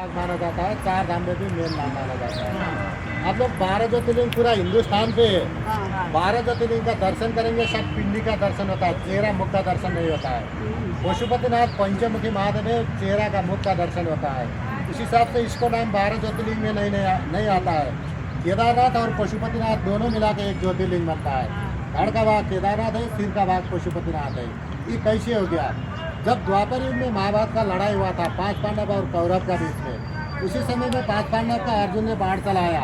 माना जाता है, 4 धाम में भी मेन नाम माना जाता है। आप लोग 12 ज्योतिर्लिंग पूरा हिंदुस्तान पे है। 12 ज्योतिर्लिंग का दर्शन करेंगे, सब पिंडी का दर्शन होता है, चेहरा मुख का दर्शन नहीं होता है। पशुपतिनाथ पंचमुखी महादेव है, चेहरा का मुख का दर्शन होता है। इस हिसाब से इसको नाम 12 ज्योतिर्लिंग में नहीं आता है। केदारनाथ और पशुपतिनाथ दोनों मिला के एक ज्योतिर्लिंग बनता है। धड़ का भाग केदारनाथ है, सिर का भाग पशुपतिनाथ है। ये कैसे हो गया? जब द्वापर युग में महाभारत का लड़ाई हुआ था 5 पांडव और कौरव का बीच में, उसी समय में 5 पांडव का अर्जुन ने बाढ़ चलाया।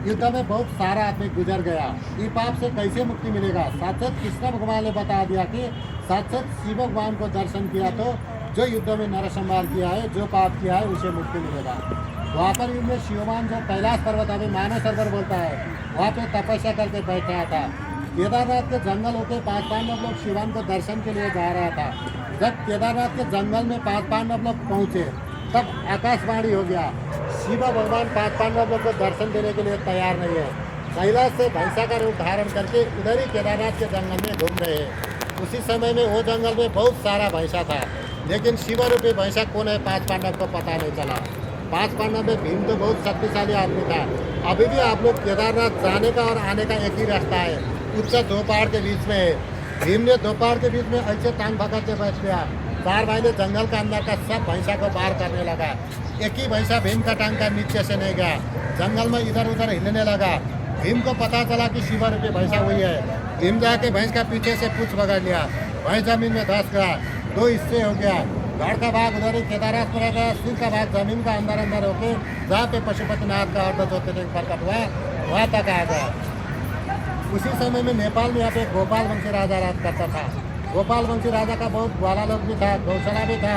युद्ध में बहुत सारा आदमी गुजर गया। ये पाप से कैसे मुक्ति मिलेगा? साक्षात कृष्ण भगवान ने बता दिया कि साक्षात शिव भगवान को दर्शन किया तो जो युद्ध में नरसंहार किया है, जो पाप किया है, उसे मुक्ति मिलेगा। द्वापर युग में शिवमान जो कैलाश पर्वत अभी मानव सरोवर बोलता है, वहाँ पे तपस्या करके बैठा था। केदारनाथ के जंगल होके 5 पांडव लोग शिवान को दर्शन के लिए जा रहा था। जब केदारनाथ के जंगल में 5 पांडव लोग पहुँचे, तब आकाशवाणी हो गया, शिव भगवान 5 पांडव लोग को दर्शन देने के लिए तैयार नहीं है। कैलाश से भैंसा का रूप धारण करके उधर ही केदारनाथ के जंगल में घूम रहे हैं। उसी समय में वो जंगल में बहुत सारा भैंसा था, लेकिन शिव रूपी भैंसा कौन है 5 पांडव को पता नहीं चला। 5 पांडव में भीम तो बहुत शक्तिशाली आदमी था। अभी भी आप लोग केदारनाथ जाने का और आने का एक ही रास्ता है, उच्च 2 पहाड़ के बीच में है। भीम ने 2 पहाड़ के बीच में ऐसे टांग पकड़ के बैठ गया। 4 भाई ने जंगल का अंदर का सब भैंसा को पार करने लगा। एक ही भैंसा भीम का टांग का नीचे से नहीं गया, जंगल में इधर उधर हिलने लगा। भीम को पता चला कि शिव रूपी भैंसा हुई है। भीम जाके भैंस का पीछे से पूछ पकड़ लिया, भैंस जमीन में धंस गया, 2 हिस्से हो गया। गाड़ का भाग उधर ही केदारनाथ में रह गया, सिर का भाग जमीन का अंदर होके जहाँ पे पशुपतिनाथ का अर्ध ज्योतिर्लिंग प्रकट हुआ वहाँ तक आ गया। उसी समय में नेपाल में यहाँ पे गोपाल वंशी राजा राज करता था। गोपाल वंशी राजा का बहुत ग्वाला लोग भी था, गौशाला भी था,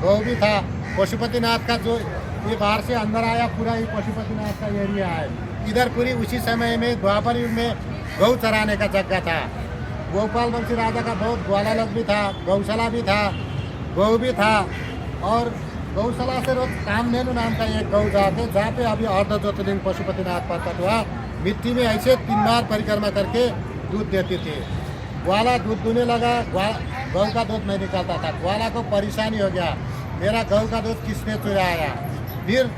गौ भी था। पशुपतिनाथ का जो ये बाहर से अंदर आया, पूरा ही पशुपतिनाथ का एरिया है। इधर पूरी उसी समय में द्वापर युग में गौ चराने का जगह था। गोपाल वंशी राजा का बहुत ग्वाला लोग भी था, गौशाला भी था, गौ भी था। और गौशाला से रोज कामधेनु नाम का एक गौ जाते, जहाँ पे अभी अर्ध ज्योतिर्लिंग पशुपतिनाथ प्रकट हुआ। मिट्टी में ऐसे 3 बार परिक्रमा करके दूध देती थी। ग्वाला दूध दूने लगा, गौ का दूध नहीं निकलता था। ग्वाला को परेशानी हो गया, मेरा गौ का दूध किसने चुराया। फिर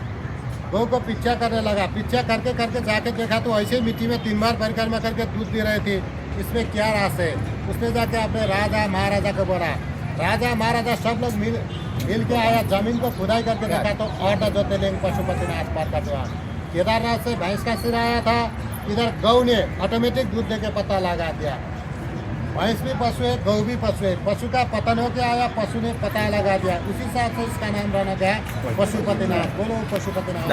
गौ को पीछा करने लगा। पीछा करके करके जाके देखा तो ऐसे मिट्टी में 3 बार परिक्रमा करके दूध दे रहे थे। इसमें क्या रास है? उसने जाके अपने राजा महाराजा को बोला। राजा महाराजा सब लोग मिल के आया, जमीन को खुदाई करके देखा तो अर्ध ज्योतिर्लिंग पशुपतिनाथ प्रकट हुआ। केदारनाथ से भैंस का सिर आया था, इधर गौ ने ऑटोमेटिक दूध दे के पता लगा दिया। भैंस भी पशु है, गौ भी पशु है। पशु का पतन होके आया, पशु ने पता लगा दिया। उसी हिसाब से इसका नाम रहना गया पशुपतिनाथ। बोलो पशुपतिनाथ।